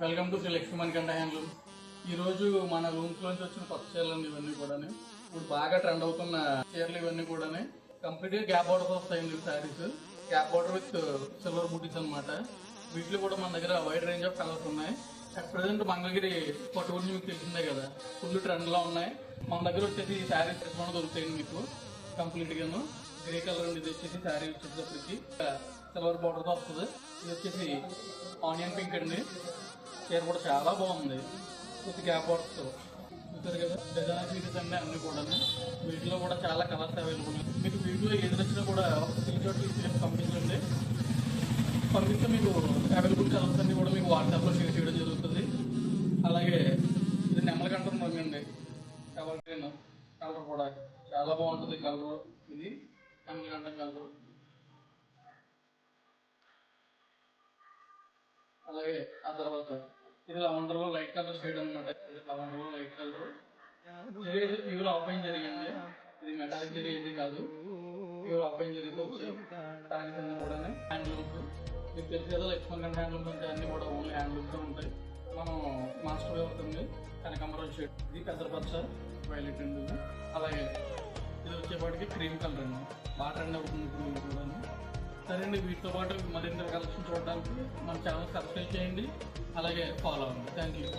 Welcome to Sri Lakshmi Manikanta handloom. ఈరోజు మన రూమ్స్లోంచి వచ్చిన కొత్త చీరలు ఇవన్నీ కూడా ఇప్పుడు బాగా ట్రెండ్ అవుతున్న చీరలు ఇవన్నీ కూడా కంప్లీట్గా గ్యాప్ బార్డర్స్ వస్తాయండి. Saris gap border with silver బూటీస్ అనమాట. వీటిలో కూడా మన దగ్గర వైడ్ రేంజ్ ఆఫ్ కలర్స్ ఉన్నాయి. అట్ ప్రజెంట్ మంగళగిరి పట్టు గురించి మీకు తెలిసిందే కదా, ఫుల్ ట్రెండ్లో ఉన్నాయి. మన దగ్గర వచ్చేసి ఈ శారీస్ కూడా దొరుకుతాయండి మీకు కంప్లీట్గాను. గ్రే కలర్ అండి. ఇది వచ్చేసి శారీ వచ్చేటప్పటికి సిల్వర్ బార్డర్తో వస్తుంది. ఇది వచ్చేసి ఆనియన్ పింక్ అండి. చీర కూడా చాలా బాగుంది విత్ గ్యాప్ బార్డర్స్తో. చూసారు కదా, డిజైనర్ పీసెస్ అండి అన్ని కూడా. వీటిలో కూడా చాలా కలర్స్ అవైలబుల్. మీకు వీటిలో ఏది వచ్చినా కూడా స్క్రీన్ షాట్ తీసి పంపించండి. పంపిస్తే మీకు అవైలబుల్ కలర్స్ అన్ని కూడా మీకు వాట్సాప్లో షేర్ చేయడం జరుగుతుంది. అలాగే ఇది నెమ్మల కంట్రోల్ అండి. ఎవర్ గ్రీన్ కలర్ కూడా చాలా బాగుంటుంది. కలర్ ఇది నెమ్మల కంఠం కలర్. అలాగే ఆ తర్వాత ఇది లవండర్లో లైట్ కలర్ షేడ్ అనమాట. ఇది లవండర్లో లైట్ కలర్. ఇది ప్యూర్ ఆఫ్లైన్ జరిగింది. ఇది మెటాలిక్ జరిగేది కాదు, ప్యూర్ ఆఫ్లైన్ జరిగితే వచ్చాయి. దానికి కూడా హ్యాండ్లూమ్స్ మీకు తెలిసి కదా, లక్ష్మణ్ హ్యాండ్లూమ్స్ అంటే అన్ని కూడా ఓన్లీ హ్యాండ్లూమ్స్తో ఉంటాయి. మనం మాస్టర్ అవుతుంది కనకాంబరం షేడ్. ఇది పెసరపచ్చ వైలెట్ అండి. అలాగే ఇది వచ్చేపాటికి క్రీమ్ కలర్ అండి. బాగా ట్రెండ్ అవుతుంది ఇప్పుడు కూడా. సరే అండి, వీటితో పాటు మరింత కలెక్షన్ చూడడానికి మన ఛానల్ సబ్స్క్రైబ్ చేయండి. అలాగే ఫాలో అవ్వండి. Thank you.